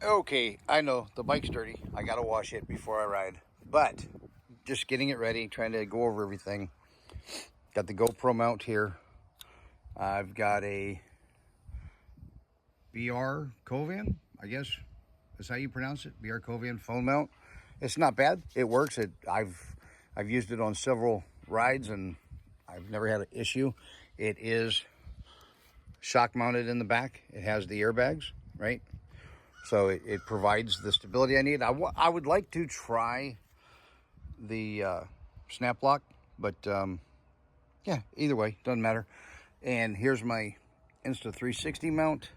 Okay, I know the bike's dirty. I gotta wash it before I ride, but just getting it ready, trying to go over everything. Got the GoPro mount here. I've got a BR Covan, I guess that's how you pronounce it. BR Covan phone mount. It's not bad. It works. I've used it on several rides and I've never had an issue. It is shock mounted in the back. It has the airbags, right? So it provides the stability I need. I would like to try the snap lock, but yeah, either way, doesn't matter. And here's my Insta 360 mount.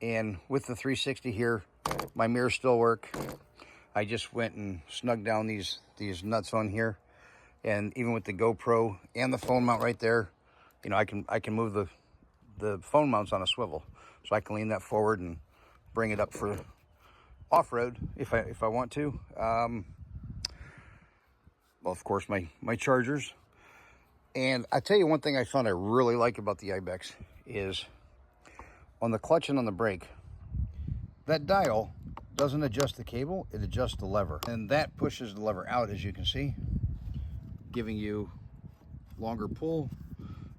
And with the 360 here, my mirrors still work. I just went and snugged down these nuts on here. And even with the GoPro and the phone mount right there, you know, I can move the phone mounts on a swivel. So I can lean that forward and bring it up for off-road if I want to. Well, of course, my chargers. And I tell you one thing I found I really like about the Ibex is on the clutch and on the brake, that dial doesn't adjust the cable, it adjusts the lever. And that pushes the lever out, as you can see, giving you longer pull,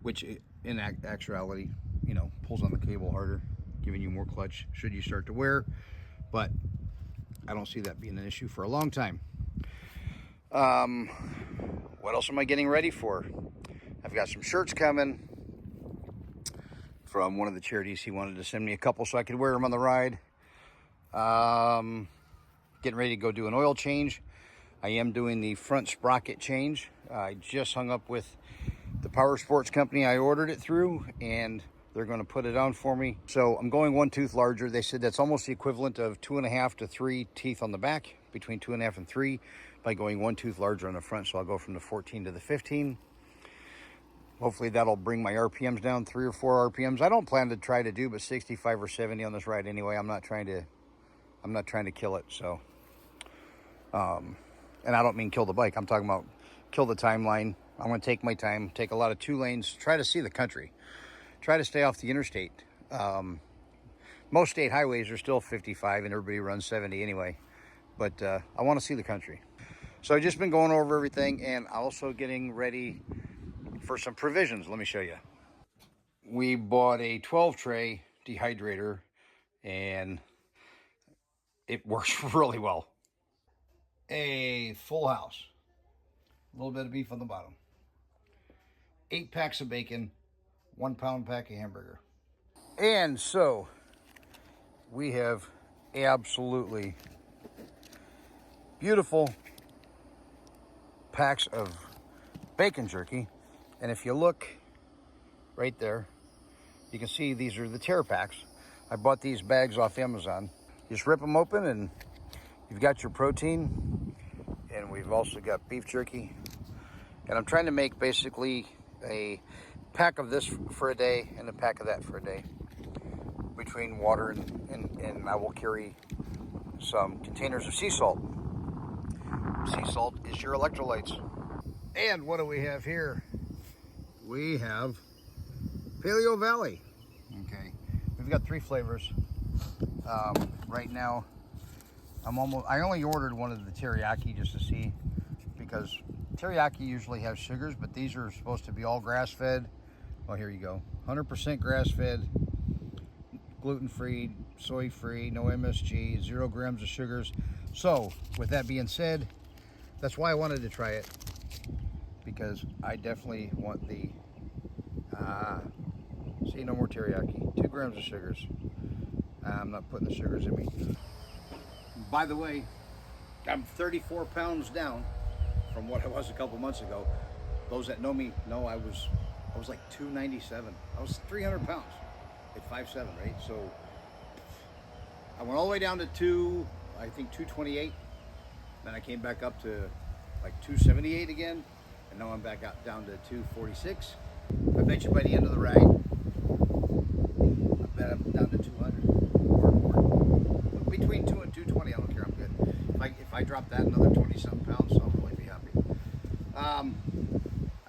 which in actuality, you know, pulls on the cable harder, giving you more clutch should you start to wear. But I don't see that being an issue for a long time. What else am I getting ready for? I've got some shirts coming from one of the charities. He wanted to send me a couple so I could wear them on the ride. Getting ready to go do an oil change. I am doing the front sprocket change. I just hung up with the power sports company I ordered it through, and they're going to put it on for me. So I'm going 1 tooth larger. They said that's almost the equivalent of 2.5 to 3 teeth on the back, between 2.5 and 3, by going 1 tooth larger on the front. So I'll go from the 14 to the 15. Hopefully that'll bring my RPMs down 3 or 4 RPMs. I don't plan to try to do but 65 or 70 on this ride anyway. I'm not trying to kill it. So, and I don't mean kill the bike. I'm talking about kill the timeline. I'm going to take my time, take a lot of 2 lanes, try to see the country, try to stay off the interstate. Most state highways are still 55 and everybody runs 70 anyway, but I want to see the country. So I've just been going over everything and also getting ready for some provisions. Let me show you. We bought a 12 tray dehydrator and it works really well. A full house, a little bit of beef on the bottom, 8 packs of bacon, 1 pound pack of hamburger. And so we have absolutely beautiful packs of bacon jerky. And if you look right there, you can see these are the tear packs. I bought these bags off Amazon. Just rip them open and you've got your protein. And we've also got beef jerky. And I'm trying to make basically a pack of this for a day and a pack of that for a day. Between water and I will carry some containers of sea salt. Sea salt is your electrolytes. And what do we have here? We have Paleovalley. Okay, we've got 3 flavors. Right now, I only ordered one of the teriyaki just to see, because teriyaki usually has sugars, but these are supposed to be all grass-fed. Well, here you go. 100% grass-fed, gluten-free, soy-free, no MSG, 0 grams of sugars. So, with that being said, that's why I wanted to try it, because I definitely want the, see, no more teriyaki, 2 grams of sugars. I'm not putting the sugars in me. By the way, I'm 34 pounds down from what I was a couple months ago. Those that know me know I was like 297. I was 300 pounds at 5'7", right? So I went all the way down to I think 228. Then I came back up to like 278 again. And now I'm back out down to 246. I bet you by the end of the ride, I bet I'm down to 200 or more. Between 2 and 220, I don't care, I'm good. If I drop that another 20-something pounds, I'll really be happy. I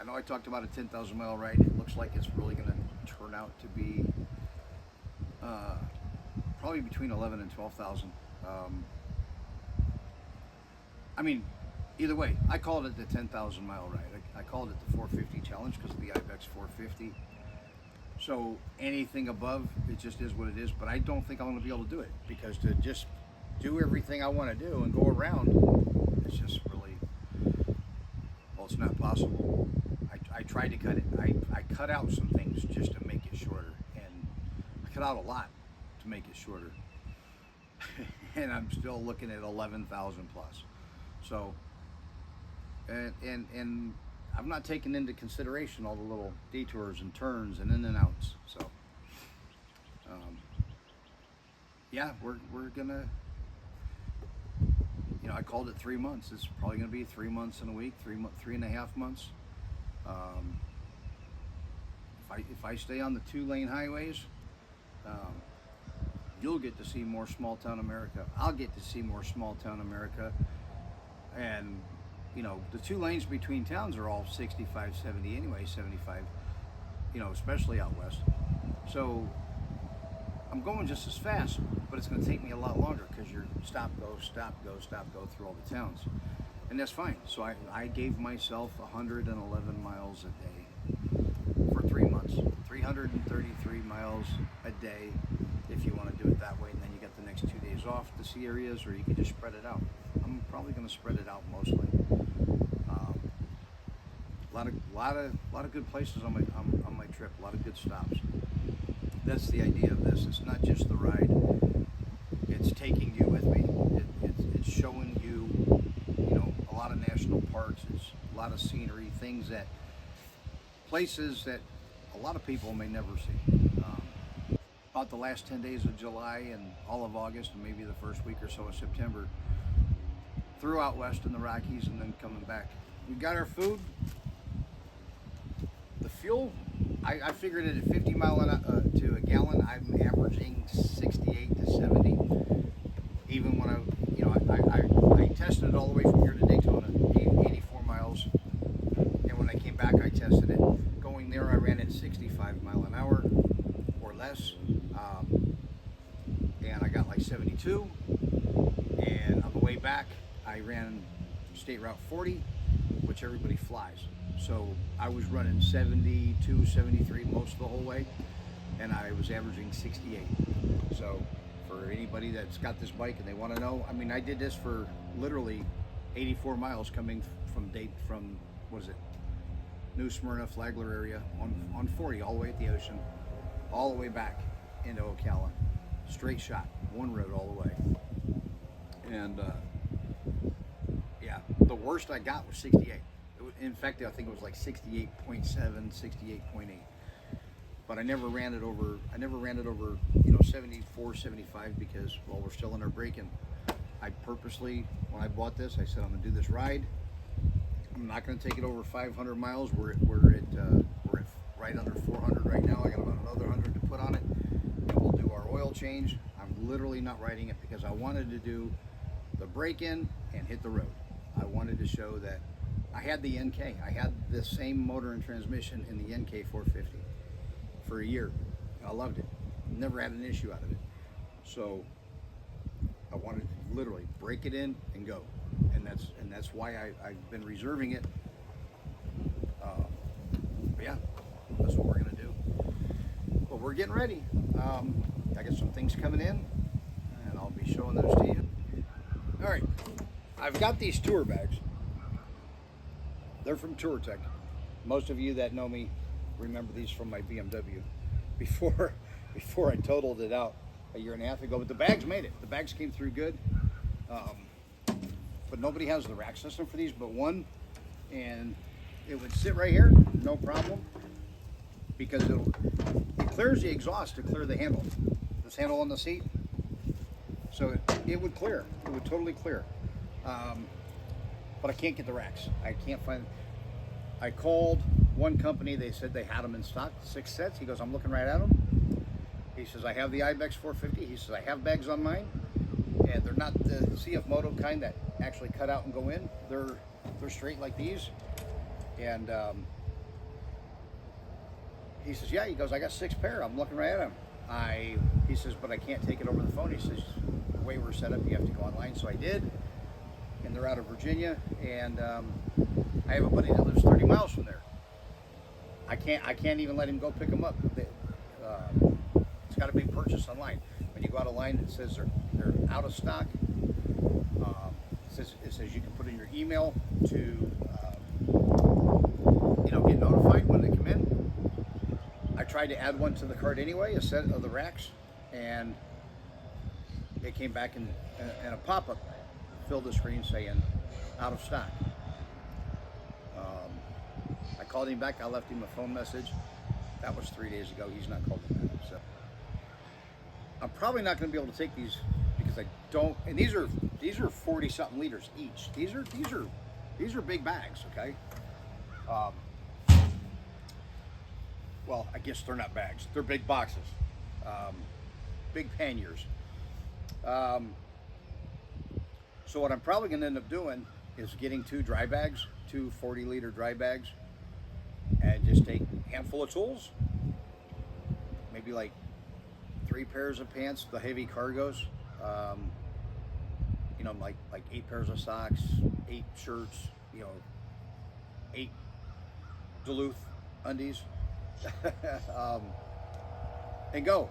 know I talked about a 10,000 mile ride. It looks like it's really going to turn out to be probably between 11 and 12,000. I mean, either way, I called it the 10,000 mile ride. I called it the 450 challenge because of the Ibex 450. So anything above, it just is what it is. But I don't think I'm going to be able to do it, because to just do everything I want to do and go around, it's just really, well, it's not possible. I tried to cut it. I cut out some things just to make it shorter, and I cut out a lot to make it shorter. And I'm still looking at 11,000 plus. So, and I'm not taking into consideration all the little detours and turns and in and outs. So, yeah, we're gonna, you know, I called it 3 months. It's probably gonna be 3 months in a week, 3.5 months. If I stay on the 2-lane highways, you'll get to see more small town America. I'll get to see more small town America. And, you know, the 2 lanes between towns are all 65, 70 anyway, 75, you know, especially out west. So I'm going just as fast, but it's going to take me a lot longer, because you're stop, go, stop, go, stop, go through all the towns. And that's fine. So I gave myself 111 miles a day for 3 months, 333 miles a day if you want to do it that way. And then you get the next 2 days off to see areas, or you can just spread it out. I'm probably going to spread it out mostly. A lot of good places on my trip. A lot of good stops. That's the idea of this. It's not just the ride. It's taking you with me. It's showing you, you know, a lot of national parks. It's a lot of scenery, places that a lot of people may never see. About the last 10 days of July and all of August, and maybe the first week or so of September, through out west in the Rockies, and then coming back. We got our food. The fuel, I figured it at 50 miles to a gallon. I'm averaging 68 to 70. Even when I tested it all the way from here to Daytona, 84 miles. And when I came back, I tested it. Going there, I ran at 65 mile an hour or less. And I got like 72. And on the way back, I ran State Route 40, which everybody flies. So I was running 72, 73 most of the whole way, and I was averaging 68. So for anybody that's got this bike and they want to know, I mean, I did this for literally 84 miles coming from what is it, New Smyrna, Flagler area on 40, all the way at the ocean, all the way back into Ocala. Straight shot, one road all the way. And yeah, the worst I got was 68. In fact, I think it was like 68.7, 68.8. But I never ran it over, you know, 74, 75, because, well, we're still in our braking. I purposely, when I bought this, I said, I'm gonna do this ride. I'm not gonna take it over 500 miles. We're at right under 400 right now. I got about another 100 to put on it, and we'll do our oil change. I'm literally not riding it because I wanted to do the break-in and hit the road. I wanted to show that I had the NK. I had the same motor and transmission in the NK 450 for a year. I loved it. Never had an issue out of it. So I wanted to literally break it in and go. And that's why I've been reserving it. But yeah, that's what we're gonna do. But we're getting ready. I got some things coming in, and I'll be showing those to you. All right, I've got these tour bags. They're from TourTech. Most of you that know me remember these from my BMW before I totaled it out a year and a half ago. But the bags made it. The bags came through good. But nobody has the rack system for these but one, and it would sit right here, no problem, because it clears the exhaust to clear the handle. This handle on the seat, so it would clear. It would totally clear. But I can't get the racks. I can't find. I called one company. They said they had them in stock, 6 sets. He goes, I'm looking right at them. He says, I have the Ibex 450. He says, I have bags on mine, and they're not the CFMOTO kind that actually cut out and go in. They're straight like these. And he says, yeah. He goes, I got 6 pair. I'm looking right at them. I He says, but I can't take it over the phone. He says, the way we're set up, you have to go online. So I did, and they're out of Virginia, and I have a buddy that lives 30 miles from there. I can't even let him go pick them up. It's got to be purchased online. When you go out online, it says they're out of stock. It says you can put in your email to get notified when they come in. I tried to add one to the cart anyway, a set of the racks, and it came back in a pop-up filled the screen saying out of stock. I called him back. I left him a phone message. That was 3 days ago. He's not called me back. So I'm probably not going to be able to take these because I don't. And these are 40-something liters each. These are big bags. Okay. Well, I guess they're not bags. They're big boxes. Big panniers. So what I'm probably going to end up doing is getting two 40-liter dry bags, and just take a handful of tools, maybe like 3 pairs of pants, the heavy cargos, like 8 pairs of socks, 8 shirts, 8 Duluth undies, and go.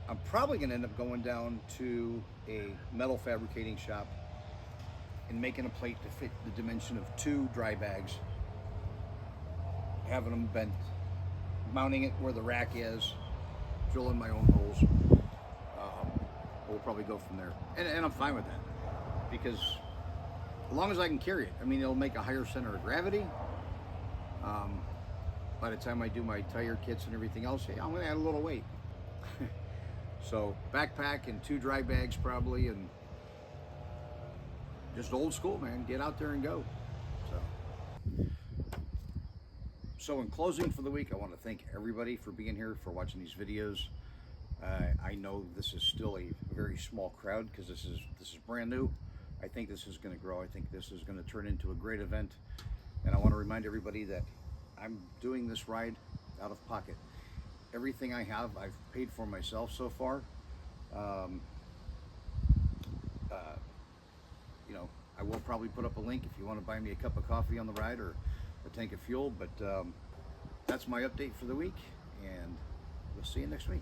I'm probably going to end up going down to a metal fabricating shop and making a plate to fit the dimension of 2 dry bags, having them bent, mounting it where the rack is, drilling my own holes. We'll probably go from there. And I'm fine with that, because as long as I can carry it, I mean, it'll make a higher center of gravity. By the time I do my tire kits and everything else, I'm going to add a little weight. So backpack and 2 dry bags probably, and just old school, man. Get out there and go. So in closing for the week, I want to thank everybody for being here, for watching these videos. I know this is still a very small crowd because this is brand new. I think this is going to grow. I think this is going to turn into a great event. And I want to remind everybody that I'm doing this ride out of pocket. Everything I have, I've paid for myself so far. I will probably put up a link if you want to buy me a cup of coffee on the ride or a tank of fuel, but that's my update for the week, and we'll see you next week.